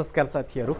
नमस्कार साथीहरू।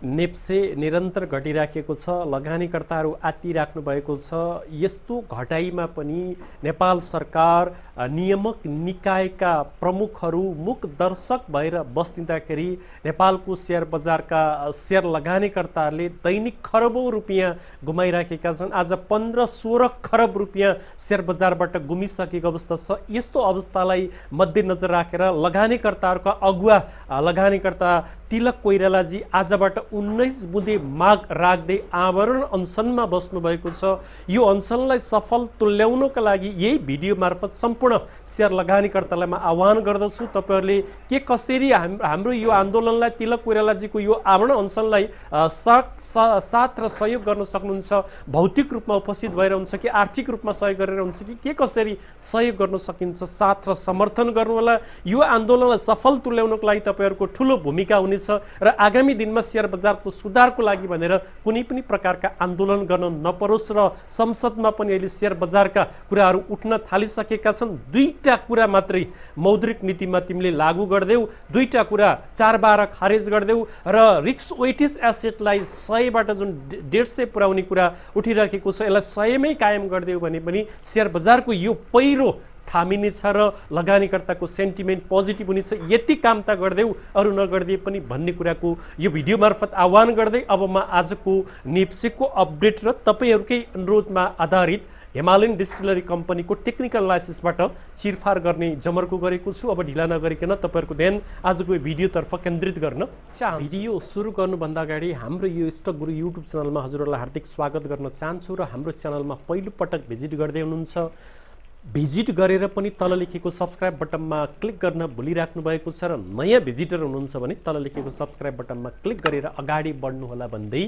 नेप्से निरन्तर घटिराखेको छ, लगानीकर्ताहरू आत्तिराख्नु भएको छ। यस्तो घटाइमा पनि नेपाल सरकार नियामक निकायका प्रमुखहरू मुख दर्शक भएर बस्दिँदाखेरि नेपालको शेयर बजारका शेयर लगानीकर्ताहरूले दैनिक खरबौं रुपियाँ गुमाइराखेका छन्। आज 15-16 खरब रुपियाँ शेयर बजारबाट गुमिसकेको अवस्था छ। यस्तो अवस्थालाई मध्यनजर राखेर लगानीकर्ताहरूका अगुवा लगानीकर्ता तिलक कोइरालाजी आजबाट 19 बुँदे माग राख्दै आवरण अनसनमा बस्नु भएको छ। यो अनसनलाई सफल तुल्याउनका लागि यही भिडियो मार्फत सम्पूर्ण शेयर लगानीकर्तालाई म आह्वान गर्दछु। तपाईहरुले के कसरी हाम्रो यो आन्दोलनलाई तिलक कोइरालाजीको यो आवरण अनसनलाई साथ र सहयोग गर्न सक्नुहुन्छ? भौतिक रूपमा उपस्थित भएर हुन्छ कि आर्थिक रूपमा सहयोग गरेर हुन्छ कि के कसरी सहयोग गर्न सकिन्छ? साथ र समर्थन गर्नु होला। यो आन्दोलनलाई सफल तुल्याउनको लागि तपाईहरुको ठूलो भूमिका हुनेछ र आगामी दिनमा शेयर बजारको सुधारको लागि भनेर कुनै पनि प्रकारका आन्दोलन गर्न नपरोस् र संसदमा पनि अहिले शेयर बजारका कुराहरू उठ्न थालिसकेका छन्। दुईटा कुरा मात्रै मौद्रिक नीतिमा तिमीले लागू गर्देऊ, दुईटा कुरा 4/12 खारेज गर्देऊ र रिस्क वेटेज एसेटलाई 100बाट जुन 150 पुर्याउने कुरा उठिरहेको छ यसलाई 100मै कायम गर्देऊ भने पनि शेयर बजारको यो पहिरो थामिनेछ र लगानीकर्ताको सेन्टिमेन्ट पोजिटिभ हुनेछ। यति काम त गर्देऊ, अरू नगर्दिए पनि भन्ने कुराको यो भिडियो मार्फत आह्वान गर्दै अब म आजको नेप्सेको अपडेट र तपाईहरुकै अनुरोधमा आधारित हिमालयन डिस्टिलरी कम्पनीको टेक्निकल एनालाइसिसबाट चिरफार गर्ने जमर्को गरेको छु। अब ढिला नगरिकन तपाईहरुको ध्यान आजको भिडियोतर्फ केन्द्रित गर्न चाहन्छु। भिडियो सुरु गर्नुभन्दा अगाडि हाम्रो यो स्टक गुरु युट्युब च्यानलमा हजुरहरूलाई हार्दिक स्वागत गर्न चाहन्छु र हाम्रो च्यानलमा पहिलो पटक भिजिट गर्दै हुनुहुन्छ भिजिट गरेर पनि तल लेखेको सब्स्क्राइब बटनमा क्लिक गर्न भुलिराख्नु भएको छ र नयाँ भिजिटर हुनुहुन्छ भने तल लेखेको सब्स्क्राइब बटनमा क्लिक गरेर अगाडि बढ्नु होला भन्दै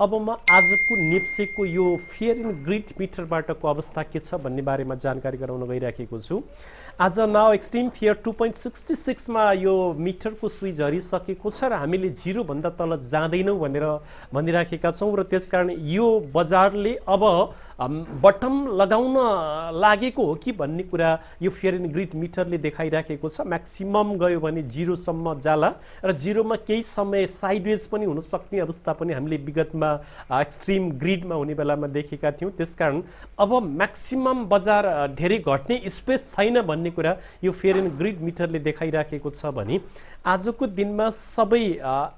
अब म आजको नेप्सेको यो फेयर एन्ड ग्रिड मिटरबाटको अवस्था के छ भन्ने बारेमा जानकारी गराउन गइराखेको छु। आज नाउ एक्सट्रिम फेयर 2.66 मा यो मिटरको स्विच हरिसकेको छ र हामीले 0 भन्दा तल जाँदैनौँ भनेर भनिराखेका छौँ र त्यसकारण यो बजारले अब बटम लगाउन लागेको हो कि भन्ने कुरा यो फेयर एन्ड ग्रिड मिटरले देखाइराखेको छ। म्याक्सिमम गयो भने 0 सम्म जाला र 0 मा केही समय साइडवेज पनि हुन सक्ने अवस्था पनि हामीले विगतमा एक्सट्रिम ग्रिडमा हुने बेलामा देखेका थियौँ। त्यसकारण अब म्याक्सिमम बजार धेरै घट्ने स्पेस छैन भन्ने कुरा यो फेयर एन्ड ग्रिड मिटरले देखाइराखेको छ भने आजको दिनमा सबै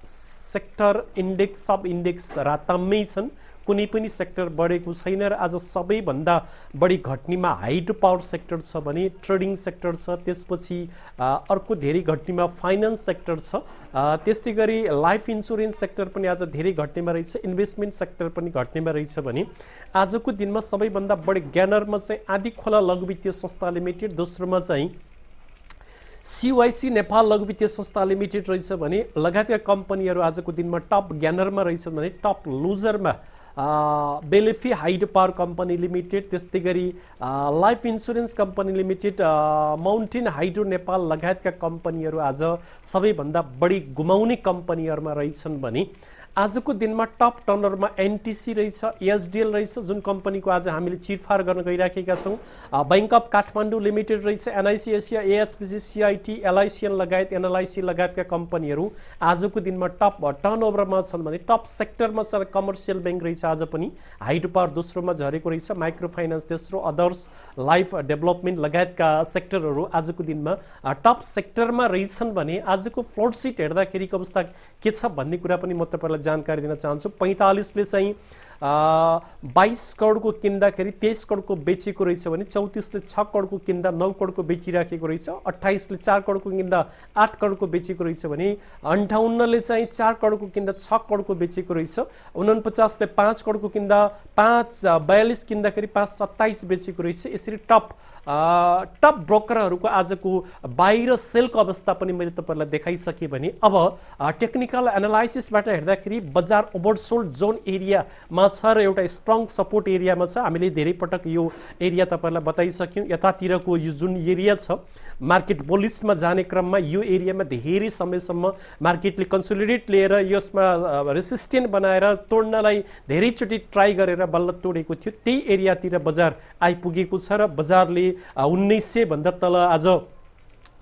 सेक्टर इन्डेक्स सब इन्डेक्स रातामै छन्। कुनै पनि सेक्टर बढेको छैन र आज सबैभन्दा बढी घट्नेमा हाइड्रो पावर सेक्टर छ भने ट्रेडिङ सेक्टर छ, त्यसपछि अर्को धेरै घट्नेमा फाइनान्स सेक्टर छ, त्यस्तै गरी लाइफ इन्सुरेन्स सेक्टर पनि आज धेरै घट्नेमा रहेछ, इन्भेस्टमेन्ट सेक्टर पनि घट्नेमा रहेछ भने आजको दिनमा सबैभन्दा बढी ग्यानरमा चाहिँ आदि खोला लघु वित्तीय संस्था लिमिटेड, दोस्रोमा चाहिँ CYC नेपाल लघु वित्तीय संस्था लिमिटेड रहेछ भने लगायतका कम्पनीहरू आजको दिनमा टप ग्यानरमा रहेछ भने टप लुजरमा बेलेफी हाइड्रो पावर कम्पनी लिमिटेड, त्यस्तै गरी life insurance company limited, mountain hydro Nepal लगायतका कम्पनीहरू आज सबैभन्दा बढी गुमाउने कम्पनीहरूमा रहेछन् भने आजको दिनमा टप टर्नरमा एनटिसी रहेछ, एसडिएल रहेछ जुन कम्पनीको आज हामीले चिरफार गर्न गइराखेका छौँ, बैंक अफ काठमाडौँ लिमिटेड रहेछ, एनआइसी एसिया, एएचपिसी, सिआइटी, एलआइसिएल लगायत एनएलआइसी लगायतका कम्पनीहरू आजको दिनमा टप टर्नओभरमा छन् भने टप सेक्टरमा छ कमर्सियल ब्याङ्क रहेछ आज पनि हाइड्रो पावर दोस्रोमा झरेको रहेछ, माइक्रो फाइनान्स तेस्रो, अदर्स लाइफ डेभलपमेन्ट लगायतका सेक्टरहरू आजको दिनमा टप सेक्टरमा रहेछन् भने आजको फ्लोट सिट हेर्दाखेरिको अवस्था के छ भन्ने कुरा पनि म तपाईँलाई जानकारी दिन चाहन्छु। 45 ले चाहिँ 22 करोडको किन्दाखेरि 23 करोडको बेचेको रहेछ भने 34 ले 6 करोडको किन्दा 9 करोडको बेचिराखेको रहेछ, 28 ले 4 करोडको किन्दा 8 करोडको बेचेको रहेछ भने 58 ले चाहिँ 4 करोडको किन्दा 6 करोडको बेचेको रहेछ, 49 ले 5 करोडको किन्दा 42 किन्दाखेरि 527 बेचेको रहेछ। यसरी टप ब्रोकरहरूको आजको बाहिर सेलको अवस्था पनि मैले तपाईहरुलाई देखाइसके भने अब टेक्निकल एनालाइसिसबाट हेर्दाखेरि बजार ओभरसोल्ड जोन एरियामा छ र एउटा स्ट्रङ सपोर्ट एरियामा छ। हामीले धेरै पटक यो एरिया तपाईहरुलाई बताइसक्यौं। यतातिरको यो जुन एरिया छ मार्केट बुलिसमा जाने क्रममा यो एरियामा धेरै समयसम्म मार्केटले कन्सोलिडेट लिएर यसमा रेसिस्टेन्ट बनाएर तोड्नलाई धेरैचोटि ट्राई गरेर बल्ल तोडेको थियो। त्यही एरियातिर बजार आइपुगेको छ र बजारले 1900 भन्दा तल आज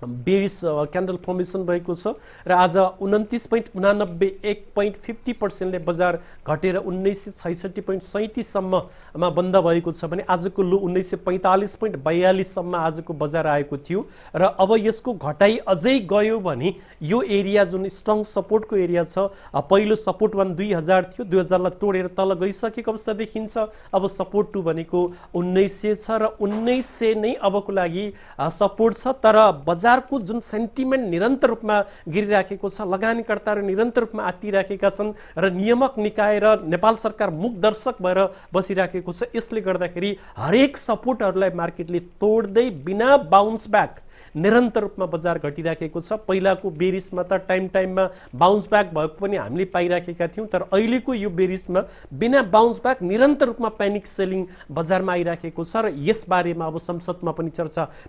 बेरिस क्यान्डल फर्मेसन भएको छ र आज 29.89 1.50%ले बजार घटेर 1966.37 सम्ममा बन्द भएको छ भने आजको लो 1945.42 सम्म आजको बजार आएको थियो र अब यसको घटाइ अझै गयो भने यो एरिया जुन स्ट्रङ सपोर्टको एरिया छ, पहिलो सपोर्ट 1 2000 थियो, 2000 लाई तोडेर तल गइसकेको अवस्था देखिन्छ। अब सपोर्ट 2 भनेको 1900 छ र 1900 नै अबको लागि सपोर्ट छ। तर बजारको जुन सेन्टिमेन्ट निरन्तर रूपमा गिरिराखेको छ, लगानीकर्ताहरू निरन्तर रूपमा आत्तिराखेका छन् र नियामक निकाय र नेपाल सरकार मुखदर्शक भएर बसिराखेको छ। यसले गर्दाखेरि हरेक सपोर्टहरूलाई मार्केटले तोड्दै बिना बाउन्स ब्याक निरन्तर रूपमा बजार घटिराखेको छ। पहिलाको बेरिसमा त टाइममा बाउन्स ब्याक भएको पनि हामीले पाइराखेका थियौँ, तर अहिलेको यो बेरिसमा बिना बाउन्स ब्याक निरन्तर रूपमा प्यानिक सेलिङ बजारमा आइराखेको छ र यसबारेमा अब संसदमा पनि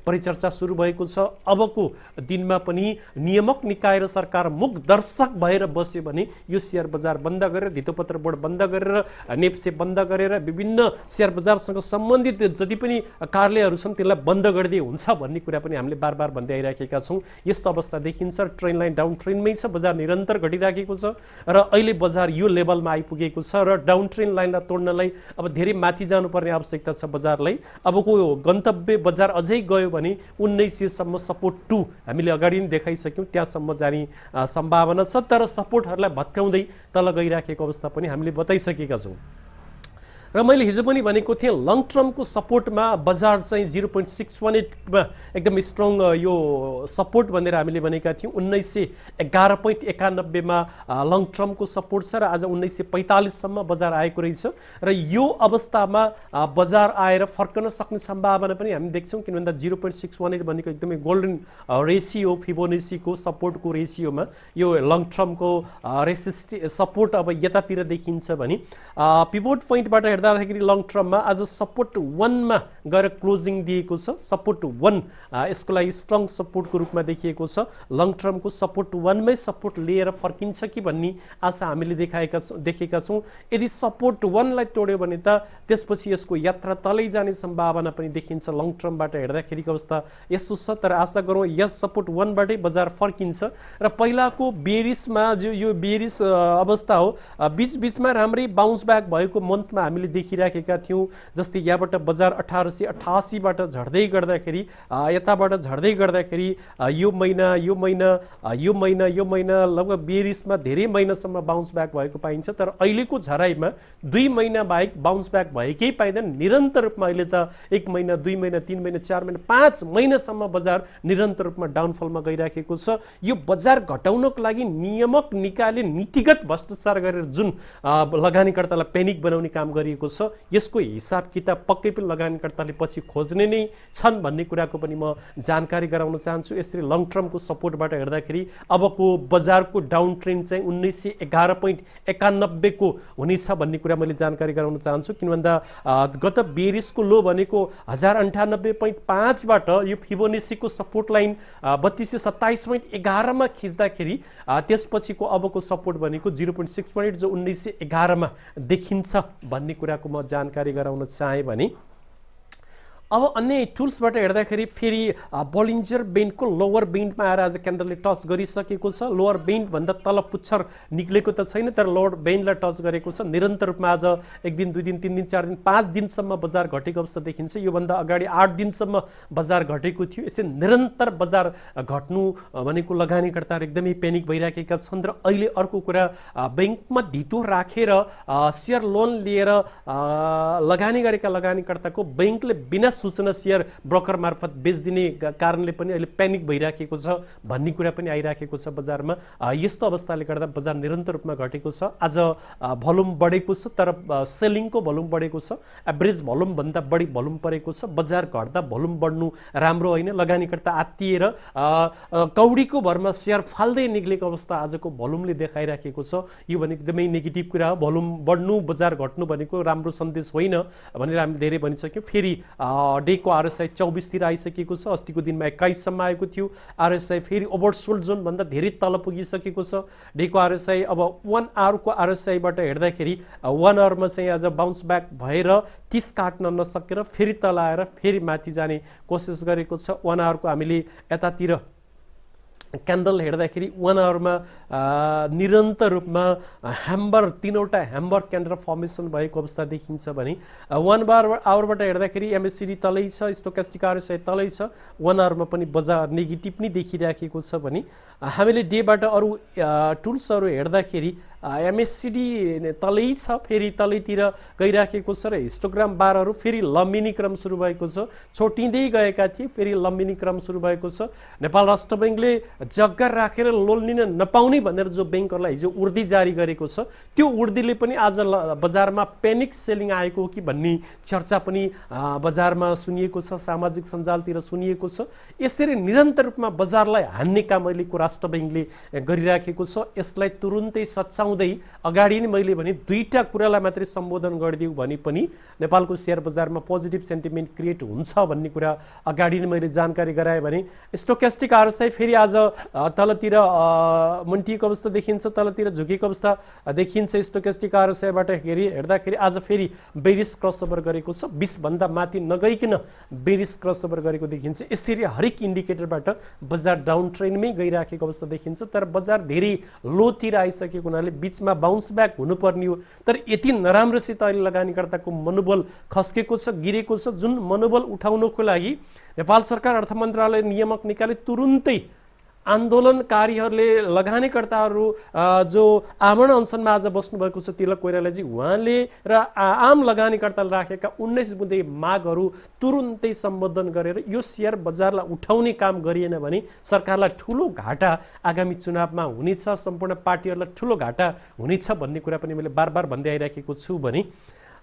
परिचर्चा सुरु भएको छ। अबको दिनमा पनि नियामक निकाय र सरकार मुखदर्शक भएर बस्यो भने यो सेयर बजार बन्द गरेर, धितोपत्र बोर्ड बन्द गरेर, नेप्से बन्द गरेर, विभिन्न सेयर बजारसँग सम्बन्धित जति पनि कार्यालयहरू छन् त्यसलाई बन्द गरिदिए हुन्छ भन्ने कुरा पनि हामीले बार भन्दै आइराखेका छौँ। यस्तो अवस्था देखिन्छ र ट्रेन लाइन डाउन ट्रेनमै छ, बजार निरन्तर घटिराखेको छ र अहिले बजार यो लेभलमा आइपुगेको छ र डाउन ट्रेन लाइनलाई तोड्नलाई अब धेरै माथि जानुपर्ने आवश्यकता छ बजारलाई। अबको गन्तव्य बजार अझै गयो भने 1900 सम्म सपोर्ट 2 हामीले अगाडि नै देखाइसक्यौँ, त्यहाँसम्म जाने सम्भावना छ। तर सपोर्टहरूलाई भत्काउँदै तल गइराखेको अवस्था पनि हामीले बताइसकेका छौँ र मैले हिजो पनि भनेको थिएँ लङ टर्मको सपोर्टमा बजार चाहिँ 0.618 मा एकदम स्ट्रङ यो सपोर्ट भनेर हामीले भनेका थियौँ। 1911.91 मा लङ टर्मको सपोर्ट छ र आज 1945 सम्म बजार आएको रहेछ र यो अवस्थामा बजार आएर फर्कन सक्ने सम्भावना पनि हामी देख्छौँ, किन भन्दा 0.618 भनेको एकदमै गोल्डन रेसियो फिबोनाचीको सपोर्टको रेसियोमा यो लङ टर्मको सपोर्ट अब यतातिर देखिन्छ भने पिभोट पोइन्टबाट हेर्दाखेरि लङ टर्ममा आज सपोर्ट 1 मा गएर क्लोजिङ दिएको छ। सपोर्ट 1 यसको लागि स्ट्रङ सपोर्टको रूपमा देखिएको छ। लङ टर्मको सपोर्ट 1 मै सपोर्ट लिएर फर्किन्छ कि भन्ने आशा हामीले देखेका छौँ। यदि सपोर्ट 1 लाई तोड्यो भने त त्यसपछि यसको यात्रा तलै जाने सम्भावना पनि देखिन्छ। लङ टर्मबाट हेर्दाखेरिको अवस्था यस्तो छ, तर आशा गरौँ यस सपोर्ट 1 बाटै बजार फर्किन्छ र पहिलाको बेरिसमा यो बेरिस अवस्था हो, बीचमा राम्रै बाउन्स ब्याक भएको मन्थमा हामीले देखिराखेका थियौँ। जस्तै यहाँबाट बजार 1888 बाट झर्दै गर्दाखेरि यताबाट झर्दै गर्दाखेरि यो महिना लगभग बेरिसमा धेरै महिनासम्म बाउन्स ब्याक भएको पाइन्छ। तर अहिलेको झराइमा 2 महिना बाहेक बाउन्स ब्याक भएकै पाइँदैन। निरन्तर रूपमा अहिले त 1 महिना 2 महिना 3 महिना 4 महिना 5 महिनासम्म बजार निरन्तर रूपमा डाउनफलमा गइराखेको छ। यो बजार घटाउनको लागि नियामक निकायले नीतिगत भ्रष्टाचार गरेर जुन लगानीकर्तालाई पेनिक बनाउने काम गरिएको छ, यसको हिसाब किताब पक्कै पनि लगानीकर्ताले पछि खोज्ने नै छन् भन्ने कुराको पनि म जानकारी गराउन चाहन्छु। यसरी लङ टर्मको सपोर्टबाट हेर्दाखेरि अबको बजारको डाउन ट्रेन्ड चाहिँ 1911.91 को हुनेछ भन्ने कुरा मैले जानकारी गराउन चाहन्छु। किन भन्दा गत बेरिसको लो भनेको 1098.5 बाट यो फिबोनाचीको सपोर्ट लाइन 3227.11 मा खिच्दाखेरि त्यसपछिको अबको सपोर्ट भनेको 0.618 जो 1911 मा देखिन्छ भन्ने कुराको म जानकारी गराउन चाहे भने अब अन्य टुल्सबाट हेर्दाखेरि फेरि बोलिन्जर बेन्डको लोवर बेन्डमा आएर आज क्यान्डलले टच गरिसकेको छ। लोवर बेन्ड भन्दा तल पुच्छर निक्लेको त छैन, तर लोवर बेन्डलाई टच गरेको छ। निरन्तर रूपमा आज 1 दिन 2 दिन 3 दिन 4 दिन 5 दिनसम्म बजार घटेको अवस्था देखिन्छ। योभन्दा अगाडि 8 दिनसम्म बजार घटेको थियो। यसै निरन्तर बजार घट्नु भनेको लगानीकर्ताहरू एकदमै पेनिक भइराखेका छन् र अहिले अर्को कुरा बैंकमा धितो राखेर सेयर लोन लिएर लगानी गरेका लगानीकर्ताको बैंकले बिना सूचना सेयर ब्रोकर मार्फत बेच्दिने कारणले पनि अहिले प्यानिक भइराखेको छ भन्ने कुरा पनि आइराखेको छ बजारमा। यस्तो अवस्थाले गर्दा बजार निरन्तर रूपमा घटेको छ। आज भोल्युम बढेको छ, तर सेलिङको भोल्युम बढेको छ। एभरेज भोल्युम भन्दा बढी भोल्युम परेको छ। बजार घट्दा भोल्युम बढ्नु राम्रो होइन। लगानीकर्ता आत्तिएर कौडीको भरमा सेयर फाल्दै निक्लेको अवस्था आजको भोल्युमले देखाइराखेको छ। यो भने एकदमै नेगेटिभ कुरा हो। भोल्युम बढ्नु बजार घट्नु भनेको राम्रो सन्देश होइन भनेर हामीले धेरै भनिसक्यौँ। फेरि डेको आरएसआई 24 तिर आइसकेको छ। अस्तिको दिनमा 21 सम्म आएको थियो। आरएसआई फेरि ओभरसोल्ड जोन भन्दा धेरै तल पुगिसकेको छ। डेको आरएसआई अब 1 आवरको आरएसआईबाट हेर्दाखेरि 1 आवरमा चाहिँ आज बाउन्स ब्याक भएर 30 काट्न नसकेर फेरि तल आएर फेरि माथि जाने कोसिस गरेको छ। 1 आवरको हामीले यतातिर क्यान्डल हेर्दाखेरि 1 आवरमा निरन्तर रूपमा ह्याम्बर 3वटा ह्याम्बर क्यान्डल फर्मेसन भएको अवस्था देखिन्छ भने 1 आवरबाट हेर्दाखेरि एमएससिडी तलै छ, स्टोक्यास्टिक आरएसआई तलै छ, 1 आवरमा पनि बजार नेगेटिभ नै देखिराखेको छ भने हामीले डेबाट अरू टुल्सहरू हेर्दाखेरि एमएससिडी तलै छ, फेरि तलैतिर गइराखेको छ र हिस्टोग्राम बारहरू फेरि लम्बिनी क्रम सुरु भएको छ, छोटिँदै गएका थिए, फेरि लम्बिनी क्रम सुरु भएको छ। नेपाल राष्ट्र बैङ्कले जग्गा राखेर लोन लिन नपाउने भनेर जो बैङ्कहरूलाई हिजो उर्दी जारी गरेको छ, त्यो उर्दीले पनि आज बजारमा पेनिक सेलिङ आएको हो कि भन्ने चर्चा पनि बजारमा सुनिएको छ, सामाजिक सञ्जालतिर सुनिएको छ। यसरी निरन्तर रूपमा बजारलाई हान्ने काम अहिलेको राष्ट्र बैङ्कले गरिराखेको छ। यसलाई तुरुन्तै सच्चाउँदै अगाडि नै मैले भने दुईटा कुरालाई मात्रै सम्बोधन गरिदिउँ भने पनि नेपालको सेयर बजारमा पोजिटिभ सेन्टिमेन्ट क्रिएट हुन्छ भन्ने कुरा अगाडि नै मैले जानकारी गराएँ भने स्टोक्यास्टिक आरएसआई फेरि आज तलतिर मन्टिएको अवस्था देखिन्छ, तलतिर झुकेको अवस्था देखिन्छ। स्टोक्यास्टिक आरएसआईबाट हेर्दाखेरि आज फेरि बेरिस क्रसओभर गरेको छ, 20 भन्दा माथि नगइकन बेरिस क्रसओभर गरेको देखिन्छ। यसरी हरेक इन्डिकेटरबाट बजार डाउन ट्रेन्डमै गइराखेको अवस्था देखिन्छ। तर बजार धेरै लोतिर आइसकेको हुनाले बीचमा बाउन्स ब्याक हुनुपर्ने हो, तर यति नराम्रोसित अहिले लगानीकर्ताको मनोबल खस्केको छ, गिरेको छ। जुन मनोबल उठाउनको लागि नेपाल सरकार अर्थ मन्त्रालय नियामक निकायले तुरुन्तै आन्दोलनकारीहरूले लगानीकर्ताहरू जो आमरण अनसनमा आज बस्नुभएको छ तिलक कोइरालाजी, उहाँले र आम लगानीकर्ताले राखेका 19 बुँदे मागहरू तुरुन्तै सम्बोधन गरेर यो सेयर बजारलाई उठाउने काम गरिएन भने सरकारलाई ठुलो घाटा आगामी चुनावमा हुनेछ, सम्पूर्ण पार्टीहरूलाई ठुलो घाटा हुनेछ भन्ने कुरा पनि मैले बार भन्दै आइराखेको छु। भने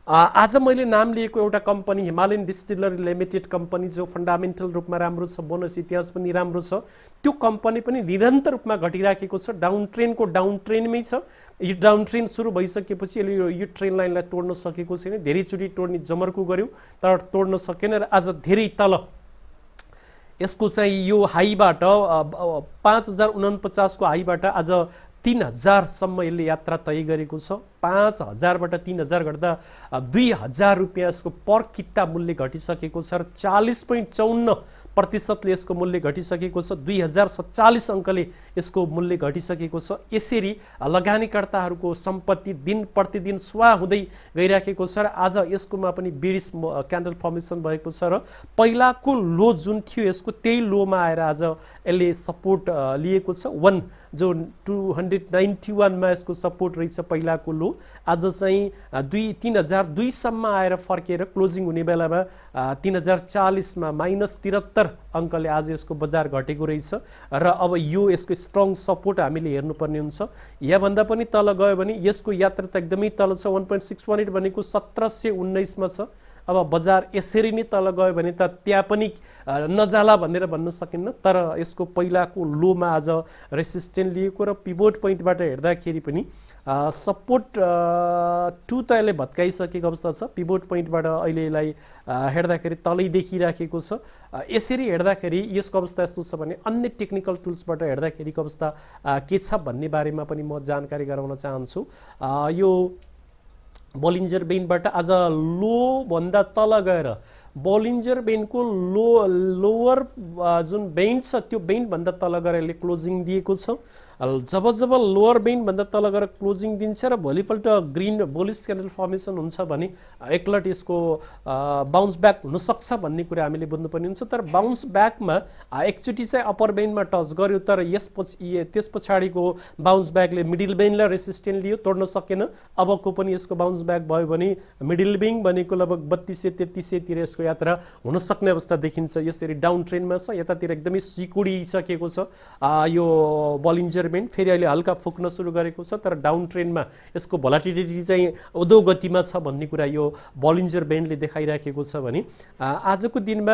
आज मैले नाम लिएको एउटा company Himalayan distillery limited company जो फन्डामेन्टल रूपमा राम्रो छ, बोनस इतिहास पनि राम्रो छ, त्यो कम्पनी पनि निरन्तर रूपमा घटिराखेको छ। डाउन ट्रेन्डको डाउन ट्रेन्डमै छ। यो डाउन ट्रेन्ड सुरु भइसकेपछि यो ट्रेन लाइनलाई तोड्न सकेको छैन। धेरैचोटि तोड्ने जमर्को गर्यो तर तोड्न सकेन र आज धेरै तल यसको चाहिँ यो हाईबाट 5049 को हाईबाट आज 3000 सम्म यसले यात्रा तय गरेको छ। 5000बाट 3000 गर्दा 2000 रुपियाँ यसको पर किता मूल्य घटिसकेको छ र 40.54% यसको मूल्य घटिसकेको छ। 2047 अङ्कले यसको मूल्य घटिसकेको छ। यसरी लगानीकर्ताहरूको सम्पत्ति दिन प्रतिदिन स्वाहा हुँदै गइराखेको छ र आज यसकोमा पनि बेरिस क्यान्डल फर्मेसन भएको छ र पहिलाको लो जुन थियो यसको त्यही लोमा आएर आज यसले सपोर्ट लिएको छ। 1 जो 291 मा यसको सपोर्ट रहेछ पहिलाको लो, आज चाहिँ 3002 सम्म आएर फर्केर क्लोजिङ हुने बेलामा 3040 मा -73 अङ्कले आज यसको बजार घटेको रहेछ र अब यो यसको स्ट्रङ सपोर्ट हामीले हेर्नुपर्ने हुन्छ। यहाँभन्दा पनि तल गयो भने यसको यात्रा त एकदमै तल छ। 1.618 भनेको 1719 मा छ। अब बजार यसरी नै तल गयो भने त त्यहाँ पनि नजाला भनेर भन्न सकिन्न, तर यसको पहिलाको लोमा आज रेसिस्टेन्ट लिएको र पिभोट पोइन्टबाट हेर्दाखेरि पनि सपोर्ट 2 त यसले भत्काइसकेको अवस्था छ। पिभोट पोइन्टबाट अहिले यसलाई हेर्दाखेरि तलै देखिराखेको छ। यसरी हेर्दाखेरि यसको अवस्था यस्तो छ भने अन्य टेक्निकल टुल्सबाट हेर्दाखेरिको अवस्था के छ भन्ने बारेमा पनि म जानकारी गराउन चाहन्छु। यो बोलिन्जर बेन्डबाट आज लो भन्दा तल गएर बोलिन्जर बेन्डको लोवर जुन बेन्ड छ त्यो बेन्ड भन्दा तल गएर यसले क्लोजिङ दिएको छ। जब लोवर बेन्ड भन्दा तल गएर क्लोजिङ दिन्छ र भोलिपल्ट ग्रीन बोलिस क्यान्डल फर्मेसन हुन्छ भने एकलट यसको बाउन्स ब्याक हुनसक्छ भन्ने कुरा हामीले बुझ्नुपर्ने हुन्छ। तर बाउन्स ब्याकमा एकचोटि चाहिँ अप्पर बेन्डमा टच गर्यो तर त्यस पछाडिको बाउन्स ब्याकले मिडल बेन्डलाई रेसिस्टेन्ट लियो, तोड्न सकेन। अबको पनि यसको बाउन्स ब्याक भयो भने मिडल बेन्ड भनेको लगभग 3200-3300 तिर यसको यात्रा हुन सक्ने अवस्था देखिन्छ। यसरी डाउन ट्रेन्डमा छ, यतातिर एकदमै सिकुडिसकेको छ यो बोलिन्जर बेन्ड। फेरि अहिले हल्का फुक्न सुरु गरेको छ तर डाउन ट्रेन्डमा यसको भोलाटिलिटी चाहिँ उदो गतिमा छ भन्ने कुरा यो बोलिन्जर बेन्डले देखाइराखेको छ। भने आजको दिनमा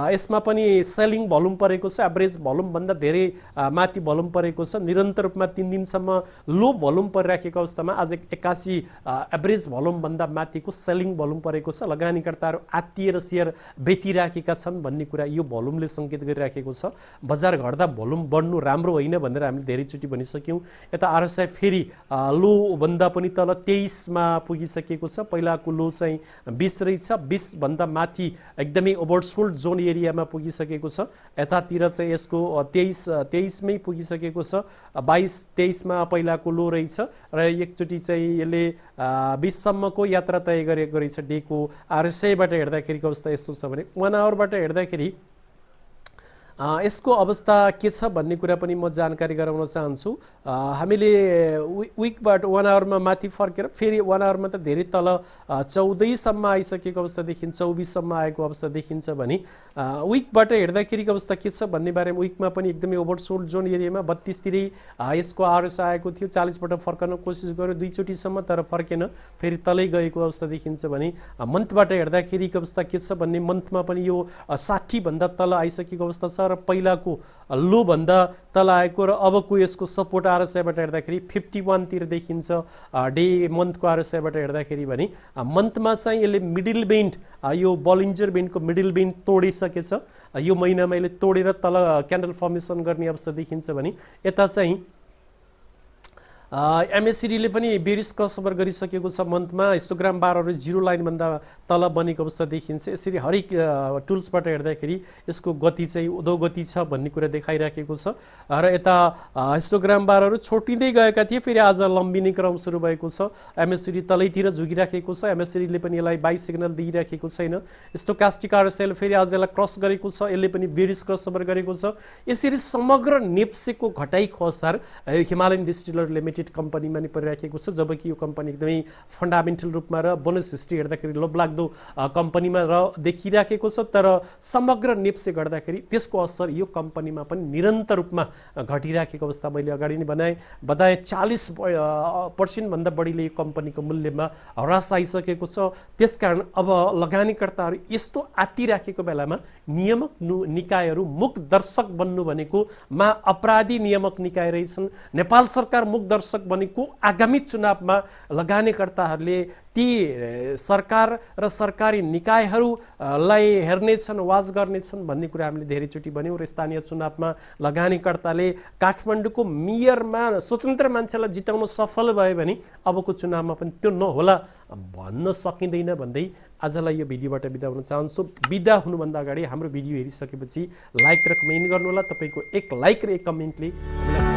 यसमा पनि सेलिङ भोल्युम परेको छ, एभरेज भोल्युम भन्दा धेरै माथि भोल्युम परेको छ। निरन्तर रूपमा 3 दिनसम्म लो भोल्युम परिराखेको अवस्थामा आज 81 एभरेज भोल्युम भन्दा माथिको सेलिङ भोल्युम परेको छ। लगानीकर्ताहरू आत्तिएर सेयर बेचिराखेका छन् भन्ने कुरा यो भोल्युमले सङ्केत गरिराखेको छ। बजार घट्दा भोल्युम बढ्नु राम्रो होइन भनेर हामीले धेरै धेरैचोटि भनिसक्यौँ। यता आरएसआई फेरि लो भन्दा पनि तल 23 मा पुगिसकेको छ। पहिलाको लो चाहिँ 20 रहेछ, 20 भन्दा माथि एकदमै ओभरसोल्ड जोन एरियामा पुगिसकेको छ। यतातिर चाहिँ यसको 23 मै पुगिसकेको छ। 22-23 मा पहिलाको लो रहेछ र एकचोटि चाहिँ यसले 20 सम्मको यात्रा तय गरेको रहेछ डेको। आरएसआईबाट हेर्दाखेरिको अवस्था यस्तो छ भने 1 आवरबाट हेर्दाखेरि यसको अवस्था के छ भन्ने कुरा पनि म जानकारी गराउन चाहन्छु। हामीले विकबाट 1 आवरमा माथि फर्केर फेरि 1 आवरमा त धेरै तल 14 सम्म आइसकेको अवस्था देखिन्छ, 24 सम्म आएको अवस्था देखिन्छ भने विकबाट हेर्दाखेरिको अवस्था के छ भन्ने बारेमा विकमा पनि एकदमै ओभरसोल्ड जोन एरियामा 32 तिरै यसको आरएस आएको थियो। 40 बाट फर्कन कोसिस गर्यो 2 चोटिसम्म, तर फर्केन, फेरि तलै गएको अवस्था देखिन्छ भने मन्थबाट हेर्दाखेरिको अवस्था के छ भन्ने मन्थमा पनि यो 60 भन्दा तल आइसकेको अवस्था छ र पहिलाको लो भन्दा तल आएको र अबको यसको सपोर्ट आरएसआईबाट हेर्दाखेरि 51 तिर देखिन्छ डे मन्थको आरएसआईबाट हेर्दाखेरि भने मन्थमा चाहिँ यसले मिडल बेन्ड यो बलिन्जर बेन्डको मिडल बेन्ड तोडिसकेछ। यो महिनामा यसले तोडेर तल क्यान्डल फर्मेसन गर्ने अवस्था देखिन्छ भने यता चाहिँ एमएससीडीले पनि बेरिस क्रसओभर गरिसकेको छ। मन्थमा हिस्टोग्राम बारहरू 0 लाइनभन्दा तल बनेको अवस्था देखिन्छ। यसरी हरेक टुल्सबाट हेर्दाखेरि यसको गति चाहिँ उधो गति छ भन्ने कुरा देखाइराखेको छ र यता हिस्टोग्राम बारहरू छोटिँदै गएका थिए, फेरि आज लम्बिने क्रम सुरु भएको छ। एमएससीडी तलैतिर झुकिराखेको छ, एमएससीडीले पनि यसलाई बाई सिग्नल दिइराखेको छैन। स्टोकास्टिक आरएसआईले फेरि आज यसलाई क्रस गरेको छ, यसले पनि बेरिस क्रसओभर गरेको छ। यसरी समग्र नेप्सेको घटाइको असर हिमालयन डिस्टिलर लिमिटेड कम्पनीमा नि परिराखेको छ, जबकि यो कम्पनी एकदमै फन्डामेन्टल रूपमा र बोनस हिस्ट्री हेर्दाखेरि लोभलाग्दो कम्पनीमा र देखिराखेको छ। तर समग्र नेप्से गर्दाखेरि त्यसको असर यो कम्पनीमा पनि निरन्तर रूपमा घटिराखेको अवस्था मैले अगाडि नै बताएँ। 40% भन्दा बढीले यो कम्पनीको मूल्यमा ह्रास आइसकेको छ। त्यसकारण अब लगानीकर्ताहरू यस्तो आत्तिराखेको बेलामा नियामक निकायहरू मुख दर्शक बन्नु भनेको अपराधी नियामक निकाय रहेछन्। नेपाल सरकार मुख दर्शक बनेको आगामी चुनावमा लगानीकर्ताहरूले ती सरकार र सरकारी निकायहरूलाई हेर्नेछन्, वाच गर्नेछन् भन्ने कुरा हामीले धेरैचोटि भन्यौँ। र स्थानीय चुनावमा लगानीकर्ताले काठमाडौँको मेयरमा स्वतन्त्र मान्छेलाई जिताउन सफल भयो भने अबको चुनावमा पनि त्यो नहोला भन्न सकिँदैन भन्दै आजलाई यो भिडियोबाट बिदा हुन चाहन्छु। बिदा हुनुभन्दा अगाडि हाम्रो भिडियो हेरिसकेपछि लाइक र कमेन्ट गर्नुहोला। तपाईँको एक लाइक र एक कमेन्टले हामीलाई